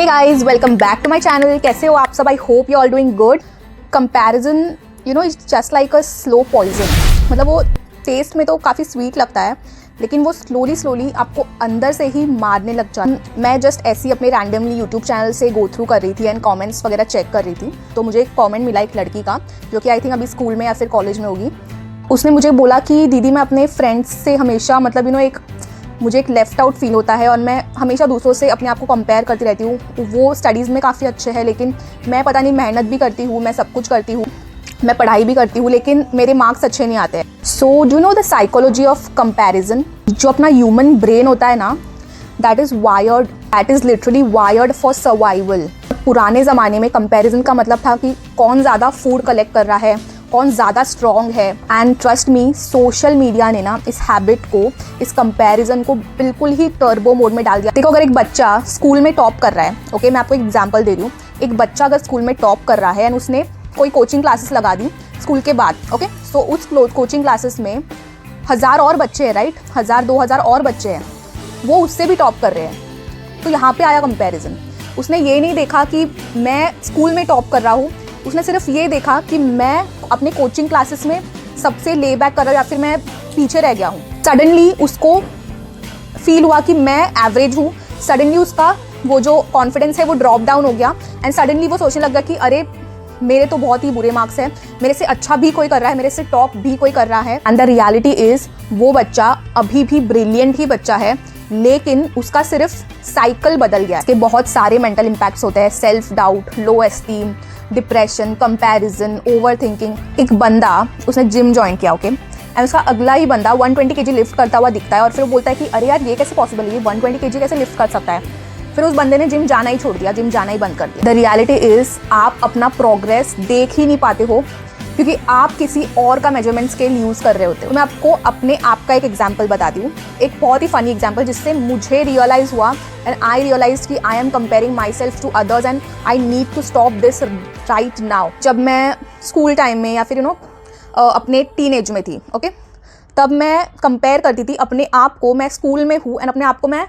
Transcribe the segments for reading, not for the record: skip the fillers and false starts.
Hey guys, welcome back to my channel. कैसे हो आप सब? I hope you all doing good. Comparison it's just like a slow poison. मतलब वो test में तो काफ़ी स्वीट लगता है, लेकिन वो स्लोली आपको अंदर से ही मारने लग जाता है। मैं जस्ट ऐसे ही अपने रैंडमली यूट्यूब चैनल से गो थ्रू कर रही थी एंड कमेंट्स वगैरह चेक कर रही थी, तो मुझे एक कमेंट मिला एक लड़की का, जो कि आई थिंक अभी स्कूल में या फिर कॉलेज में होगी। उसने मुझे बोला कि दीदी, मैं अपने फ्रेंड्स से हमेशा मुझे एक लेफ़्ट आउट फील होता है और मैं हमेशा दूसरों से अपने आप को कंपेयर करती रहती हूँ। वो स्टडीज़ में काफ़ी अच्छे हैं, लेकिन मैं पता नहीं, मेहनत भी करती हूँ, मैं सब कुछ करती हूँ, मैं पढ़ाई भी करती हूँ, लेकिन मेरे मार्क्स अच्छे नहीं आते हैं। So do know the psychology of comparison? जो अपना ह्यूमन ब्रेन होता है ना, that is literally wired for survival. पुराने ज़माने में कंपैरिजन का मतलब था कि कौन ज़्यादा फूड कलेक्ट कर रहा है, कौन ज़्यादा स्ट्रॉन्ग है। And trust me, social media ने ना इस हैबिट को, इस कंपैरिजन को बिल्कुल ही टर्बो मोड में डाल दिया। देखो, अगर एक बच्चा स्कूल में टॉप कर रहा है, ओके, मैं आपको एक एग्जांपल दे रही हूँ। एक बच्चा अगर स्कूल में टॉप कर रहा है एंड उसने कोई कोचिंग क्लासेस लगा दी स्कूल के बाद, ओके, सो उस कोचिंग क्लासेस में 1000 और बच्चे हैं, राइट, 1000-2000 और बच्चे हैं, वो उससे भी टॉप कर रहे हैं। तो यहाँ पे आया कंपैरिजन। उसने ये नहीं देखा कि मैं स्कूल में टॉप कर रहा हूँ, उसने सिर्फ ये देखा कि मैं अपने कोचिंग क्लासेस में सबसे ले बैक कर रहा हूँ या फिर मैं पीछे रह गया हूँ। सडनली उसको फील हुआ कि मैं एवरेज हूँ। सडनली उसका वो जो कॉन्फिडेंस है वो ड्रॉप डाउन हो गया एंड सडनली वो सोचने लग गया कि अरे, मेरे तो बहुत ही बुरे मार्क्स हैं, मेरे से अच्छा भी कोई कर रहा है, मेरे से टॉप भी कोई कर रहा है। एंड द रियलिटी इज़, वो बच्चा अभी भी ब्रिलियंट ही बच्चा है, लेकिन उसका सिर्फ साइकिल बदल गया। इसके बहुत सारे मेंटल इम्पैक्ट्स होते हैं, self doubt, low esteem, depression, comparison, over thinking. एक बंदा, उसने जिम ज्वाइन किया, ओके, एंड उसका अगला ही बंदा 120 kg लिफ्ट करता हुआ दिखता है और फिर वो बोलता है कि अरे यार, ये कैसे पॉसिबल है, ये 120 kg कैसे लिफ्ट कर सकता है। फिर उस बंदे ने जिम जाना ही छोड़ दिया, जिम जाना ही बंद कर दिया। द रियलिटी इज़, आप अपना प्रोग्रेस देख ही नहीं पाते हो क्योंकि आप किसी और का मेजरमेंट स्केल यूज़ कर रहे होते हो। मैं आपको अपने आप का एक एग्जाम्पल बताती हूँ, एक बहुत ही फनी एग्जाम्पल, जिससे मुझे रियलाइज़ हुआ एंड आई रियलाइज कि I am comparing myself to others and I need to stop this right now. जब मैं स्कूल टाइम में या फिर अपने टीनेज में थी, ओके, तब मैं कंपेयर करती थी अपने आप को, मैं स्कूल में हूँ एंड अपने आप को मैं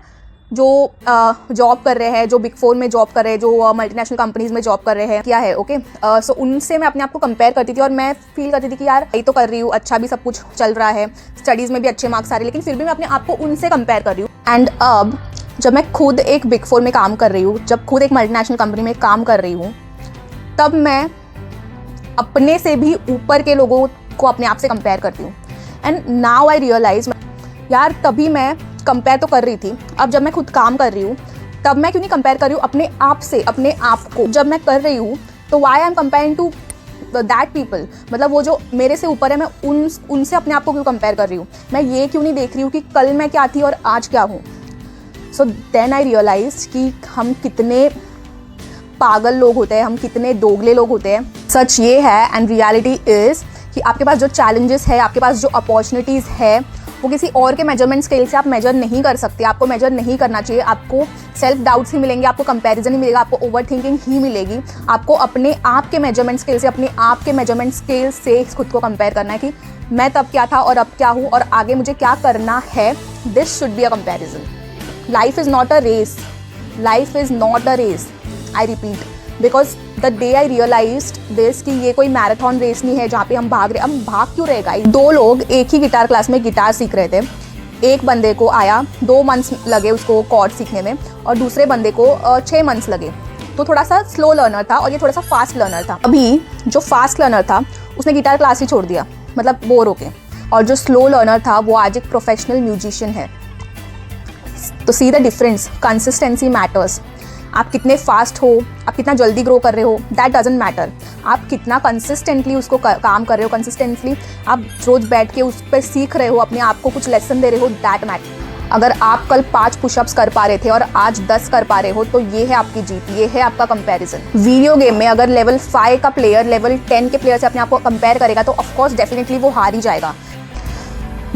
जो जॉब कर रहे हैं, जो बिग 4 में जॉब कर रहे हैं, जो मल्टीनेशनल कंपनीज़ में जॉब कर रहे हैं, क्या है, ओके, सो उनसे मैं अपने आप को कंपेयर करती थी और मैं फील करती थी कि यार, यही तो कर रही हूँ, अच्छा भी सब कुछ चल रहा है, स्टडीज़ में भी अच्छे मार्क्स आ रहे हैं, लेकिन फिर भी मैं अपने आप को उनसे कंपेयर कर रही हूँ। एंड अब जब मैं खुद एक बिग 4 में काम कर रही हूँ, जब खुद एक मल्टीनेशनल कंपनी में काम कर रही हूँ, तब मैं अपने से भी ऊपर के लोगों को अपने आप से कंपेयर करती हूँ। एंड नाउ आई रियलाइज, यार, तभी मैं कंपेयर तो कर रही थी, अब जब मैं खुद काम कर रही हूँ तब मैं क्यों नहीं कंपेयर कर रही हूँ अपने आप से, अपने आप को। जब मैं कर रही हूँ तो why I am comparing to that people, मतलब वो जो मेरे से ऊपर है, मैं उनसे अपने आप को क्यों कंपेयर कर रही हूँ। मैं ये क्यों नहीं देख रही हूँ कि कल मैं क्या थी और आज क्या हूँ। सो देन आई रियलाइज कि हम कितने पागल लोग होते हैं, हम कितने दोगले लोग होते हैं। सच ये है एंड रियलिटी इज़ कि आपके पास जो चैलेंजेस है, आपके पास जो अपॉर्चुनिटीज़ है, वो किसी और के मेजरमेंट स्केल से आप मेजर नहीं कर सकते। आपको मेजर नहीं करना चाहिए। आपको सेल्फ डाउट्स ही मिलेंगे, आपको कंपैरिजन ही मिलेगा, आपको ओवर थिंकिंग ही मिलेगी। आपको अपने आप के मेजरमेंट स्केल से, अपने आप के मेजरमेंट स्केल से खुद को कंपेयर करना है कि मैं तब क्या था और अब क्या हूँ और आगे मुझे क्या करना है। This should be a comparison. Life is not a race, life is not a race, I repeat, because the day I realized this कि ये कोई मैराथन रेस नहीं है जहाँ पे हम भाग रहे। हम भाग क्यों रहे गाइस? 2 लोग एक ही गिटार क्लास में गिटार सीख रहे थे। एक बंदे को आया 2 मंथ्स लगे उसको कॉर्ड सीखने में और दूसरे बंदे को 6 मंथ्स लगे। तो थोड़ा सा स्लो लर्नर था और ये थोड़ा सा फास्ट लर्नर था। अभी जो फास्ट लर्नर था उसने गिटार क्लास ही छोड़ दिया, मतलब बोर होके, और जो स्लो लर्नर था वो आज एक प्रोफेशनल म्यूजिशियन है। तो see the difference, consistency matters. आप कितने फास्ट हो, आप कितना जल्दी ग्रो कर रहे हो, दैट डजंट मैटर। आप कितना कंसिस्टेंटली उसको काम कर रहे हो, कंसिस्टेंटली आप रोज़ बैठ के उस पर सीख रहे हो, अपने आप को कुछ लेसन दे रहे हो, दैट मैटर। अगर आप कल 5 पुशअप्स कर पा रहे थे और आज 10 कर पा रहे हो, तो ये है आपकी जीत, ये है आपका कंपैरिजन। वीडियो गेम में अगर लेवल 5 का प्लेयर लेवल 10 के प्लेयर से अपने आप को कंपेयर करेगा तो ऑफकोर्स डेफिनेटली वो हार ही जाएगा।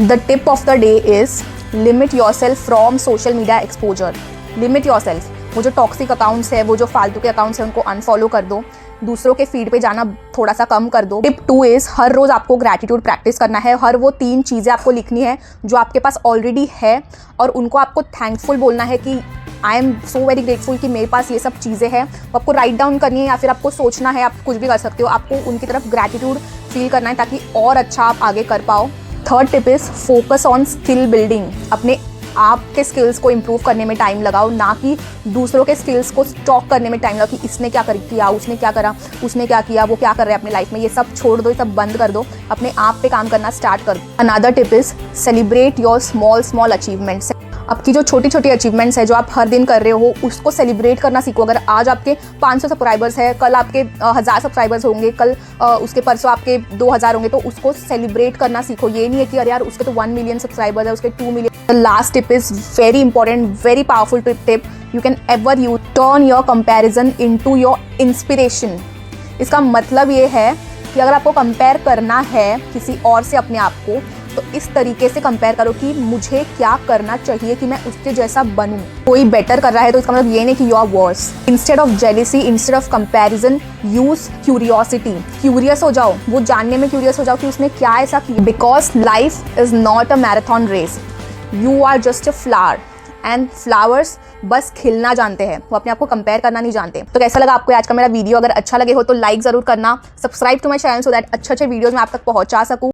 The tip of the day is limit yourself from social media exposure. Limit yourself. वो जो टॉक्सिक अकाउंट्स है, वो जो फालतू के अकाउंट्स हैं, उनको अनफॉलो कर दो। दूसरों के फीड पे जाना थोड़ा सा कम कर दो। टिप 2 इज़ हर रोज़ आपको ग्रैटिट्यूड प्रैक्टिस करना है। हर वो 3 चीज़ें आपको लिखनी है जो आपके पास ऑलरेडी है और उनको आपको थैंकफुल बोलना है कि I am so very grateful कि मेरे पास ये सब चीज़ें हैं। तो आपको राइट डाउन करनी है या फिर आपको सोचना है, आप कुछ भी कर सकते हो। आपको उनकी तरफ ग्रैटिट्यूड फील करना है ताकि और अच्छा आप आगे कर पाओ। Third tip is focus on skill building. अपने आप के स्किल्स को इम्प्रूव करने में टाइम लगाओ, ना कि दूसरों के स्किल्स को स्टॉक करने में टाइम लगाओ कि इसने क्या किया, उसने क्या करा, उसने क्या किया, वो क्या कर रहा है अपनी लाइफ में। ये सब छोड़ दो, ये सब बंद कर दो, अपने आप पे काम करना स्टार्ट कर दो। Another tip is celebrate your small achievements. आपकी जो छोटी छोटी अचीवमेंट्स है जो आप हर दिन कर रहे हो, उसको सेलिब्रेट करना सीखो। अगर आज आपके 500 सब्सक्राइबर्स है, कल आपके 1000 सब्सक्राइबर्स होंगे, कल उसके परसों आपके 2000 होंगे, तो उसको सेलिब्रेट करना सीखो। ये नहीं है कि अरे यार उसके तो 1 मिलियन सब्सक्राइबर्स है, उसके 2 million. The last tip is very important, very powerful tip you can ever use, turn your comparison into your inspiration. इसका मतलब ये है कि अगर आपको कंपेयर करना है किसी और से अपने आप को, तो इस तरीके से कंपेयर करो कि मुझे क्या करना चाहिए कि मैं उसके जैसा बनूं। कोई बेटर कर रहा है तो इसका मतलब ये नहीं कि you are worse. Instead of jealousy, instead of comparison, use curiosity. Curious हो जाओ, वो जानने में क्यूरियस हो जाओ कि उसने क्या ऐसा किया। Because life is not a marathon race, you are just a flower and flowers बस खिलना जानते हैं, वो अपने आप को कंपेयर करना नहीं जानते। तो कैसा लगा आपको आज का मेरा वीडियो? अगर अच्छा लगे हो तो लाइक ज़रूर करना, subscribe to my channel so that अच्छे वीडियोज़ मैं आप तक पहुंचा सकूँ।